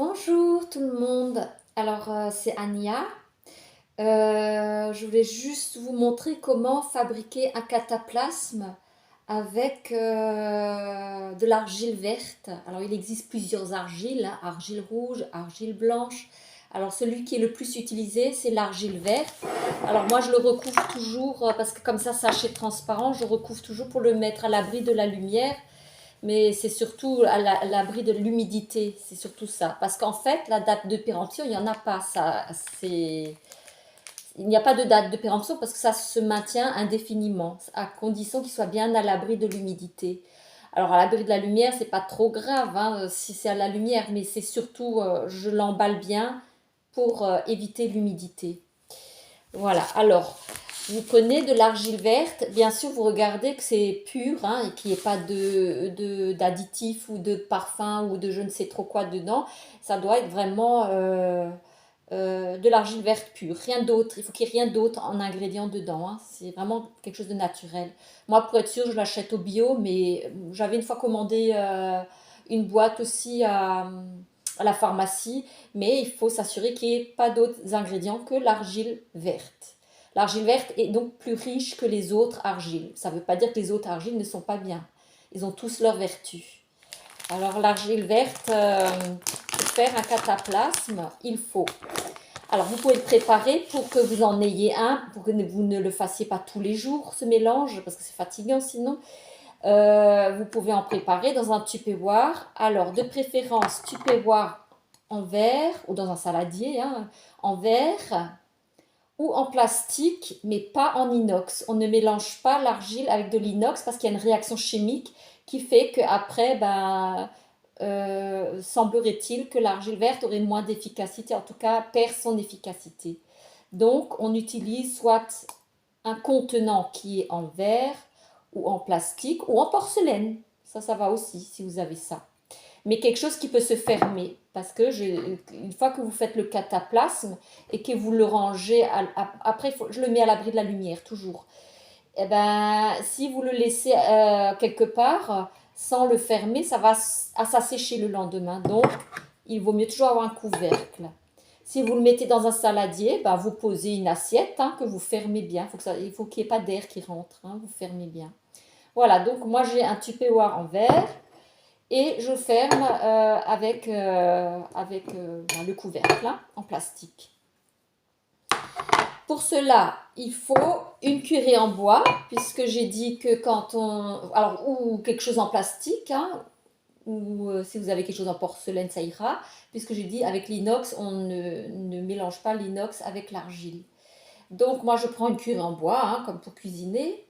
Bonjour tout le monde. Alors, c'est Ania. Je voulais juste vous montrer comment fabriquer un cataplasme avec de l'argile verte. Alors, il existe plusieurs argiles, hein, argile rouge, argile blanche. Alors, celui qui est le plus utilisé, c'est l'argile verte. Alors, moi, je le recouvre toujours, parce que comme ça, sachet transparent, je recouvre toujours pour le mettre à l'abri de la lumière, mais c'est surtout à l'abri de l'humidité, c'est surtout ça. Parce qu'en fait, la date de péremption, il n'y en a pas. Il n'y a pas de date de péremption parce que ça se maintient indéfiniment, à condition qu'il soit bien à l'abri de l'humidité. Alors, à l'abri de la lumière, c'est pas trop grave, hein, si c'est à la lumière, mais c'est surtout, je l'emballe bien pour éviter l'humidité. Voilà, alors, vous prenez de l'argile verte, bien sûr vous regardez que c'est pur, hein, et qu'il n'y ait pas d'additifs ou de parfum ou de je ne sais trop quoi dedans. Ça doit être vraiment de l'argile verte pure, rien d'autre. Il faut qu'il n'y ait rien d'autre en ingrédient dedans, hein. C'est vraiment quelque chose de naturel. Moi, pour être sûre, je l'achète au bio, mais j'avais une fois commandé une boîte aussi à la pharmacie, mais il faut s'assurer qu'il n'y ait pas d'autres ingrédients que l'argile verte. L'argile verte est donc plus riche que les autres argiles. Ça ne veut pas dire que les autres argiles ne sont pas bien. Ils ont tous leurs vertus. Alors l'argile verte, pour faire un cataplasme, il faut. Alors vous pouvez le préparer pour que vous en ayez un, pour que vous ne le fassiez pas tous les jours, ce mélange, parce que c'est fatigant sinon. Vous pouvez en préparer dans un tupperware. Alors, de préférence, tupperware en verre ou dans un saladier, hein, en verre ou en plastique, mais pas en inox. On ne mélange pas l'argile avec de l'inox parce qu'il y a une réaction chimique qui fait qu'après, semblerait-il que l'argile verte aurait moins d'efficacité, en tout cas perd son efficacité. Donc, on utilise soit un contenant qui est en verre ou en plastique ou en porcelaine. Ça va aussi si vous avez ça. Mais quelque chose qui peut se fermer. Parce que une fois que vous faites le cataplasme et que vous le rangez, après je le mets à l'abri de la lumière, toujours. Et ben, si vous le laissez quelque part sans le fermer, ça va s'assécher le lendemain. Donc, il vaut mieux toujours avoir un couvercle. Si vous le mettez dans un saladier, ben, vous posez une assiette, hein, que vous fermez bien. Il faut qu'il n'y ait pas d'air qui rentre, hein, vous fermez bien. Voilà, donc moi j'ai un tupperware en verre et je ferme avec le couvercle, hein, en plastique. Pour cela, il faut une cuillerée en bois, puisque j'ai dit que quand on... Alors, ou quelque chose en plastique, hein, ou si vous avez quelque chose en porcelaine, ça ira, puisque j'ai dit avec l'inox, on ne mélange pas l'inox avec l'argile. Donc, moi, je prends une cuillerée en bois, hein, comme pour cuisiner,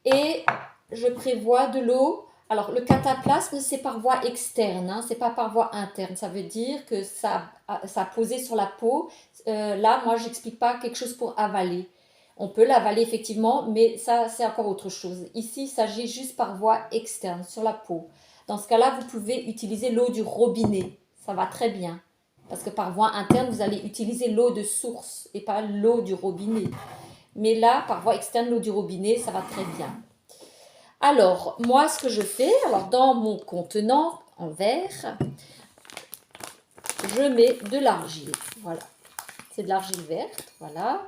et je prévois de l'eau. Alors, le cataplasme, c'est par voie externe, hein, c'est pas par voie interne. Ça veut dire que ça a posé sur la peau. Là, moi, j'explique pas quelque chose pour avaler. On peut l'avaler effectivement, mais ça, c'est encore autre chose. Ici, il s'agit juste par voie externe, sur la peau. Dans ce cas-là, vous pouvez utiliser l'eau du robinet. Ça va très bien. Parce que par voie interne, vous allez utiliser l'eau de source et pas l'eau du robinet. Mais là, par voie externe, l'eau du robinet, ça va très bien. Alors, moi, ce que je fais, alors dans mon contenant en verre, je mets de l'argile. Voilà. C'est de l'argile verte. Voilà.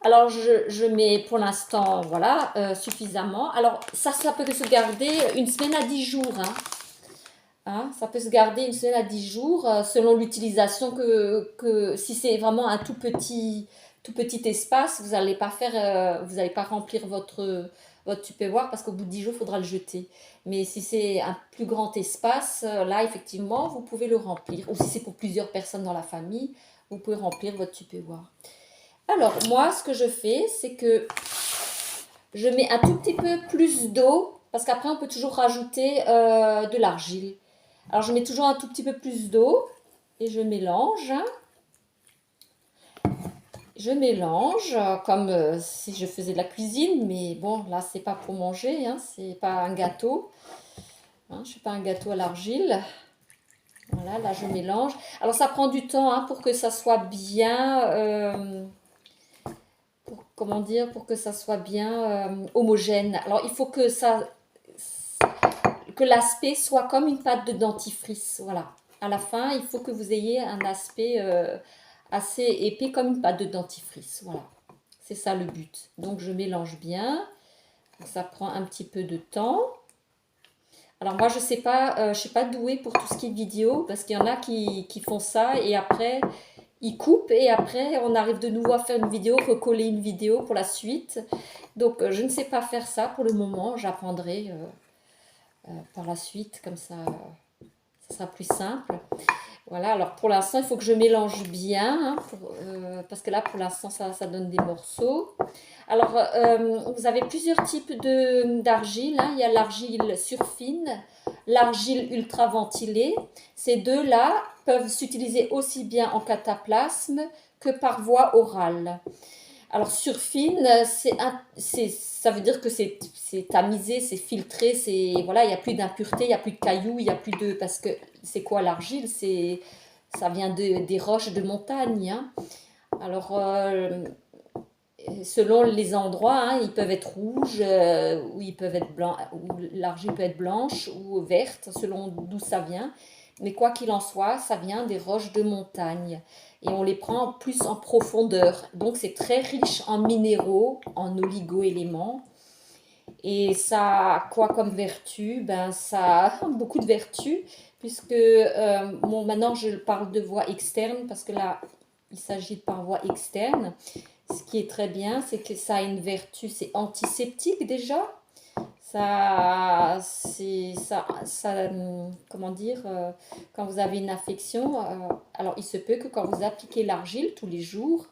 Alors, je mets pour l'instant, voilà, suffisamment. Alors, ça peut se garder une semaine à 10 jours. Hein, ça peut se garder une semaine à 10 jours selon l'utilisation si c'est vraiment un tout petit espace, vous n'allez pas remplir votre tupperware parce qu'au bout de 10 jours, il faudra le jeter. Mais si c'est un plus grand espace, là, effectivement, vous pouvez le remplir. Ou si c'est pour plusieurs personnes dans la famille, vous pouvez remplir votre tupperware. Alors, moi, ce que je fais, c'est que je mets un tout petit peu plus d'eau parce qu'après, on peut toujours rajouter de l'argile. Alors, je mets toujours un tout petit peu plus d'eau et je mélange. Je mélange comme si je faisais de la cuisine, mais bon, là, c'est pas pour manger, hein, c'est pas un gâteau. Hein, je ne fais pas un gâteau à l'argile. Voilà, là, je mélange. Alors, ça prend du temps, hein, pour que ça soit bien... comment dire, pour que ça soit bien homogène. Alors, il faut que l'aspect soit comme une pâte de dentifrice, voilà. à la fin, il faut que vous ayez un aspect assez épais comme une pâte de dentifrice. Voilà, c'est ça le but. Donc je mélange bien. Ça prend un petit peu de temps. Alors moi, je suis pas douée pour tout ce qui est vidéo parce qu'il y en a qui font ça et après ils coupent et après on arrive de nouveau à faire une vidéo, recoller une vidéo pour la suite. Donc je ne sais pas faire ça pour le moment. J'apprendrai par la suite, comme ça sera plus simple. Voilà, alors pour l'instant, il faut que je mélange bien, hein, parce que là, pour l'instant, ça donne des morceaux. Alors, vous avez plusieurs types d'argile, hein. Il y a l'argile surfine, l'argile ultraventilée. Ces deux-là peuvent s'utiliser aussi bien en cataplasme que par voie orale. Alors, surfine, ça veut dire que c'est tamisé, c'est filtré, voilà, il n'y a plus d'impuretés, il n'y a plus de cailloux, il n'y a plus de... Parce que c'est quoi l'argile? Ça vient des roches de montagne, hein. Alors, selon les endroits, hein, ils peuvent être rouges, ou ils peuvent être blancs, ou l'argile peut être blanche ou verte, selon d'où ça vient. Mais quoi qu'il en soit, ça vient des roches de montagne. Et on les prend plus en profondeur. Donc c'est très riche en minéraux, en oligo-éléments. Et ça a quoi comme vertu? Ben, ça a beaucoup de vertus, puisque bon, maintenant je parle de voie externe, parce que là, il s'agit de par voie externe. Ce qui est très bien, c'est que ça a une vertu, c'est antiseptique déjà. Comment dire, quand vous avez une infection, alors il se peut que quand vous appliquez l'argile tous les jours,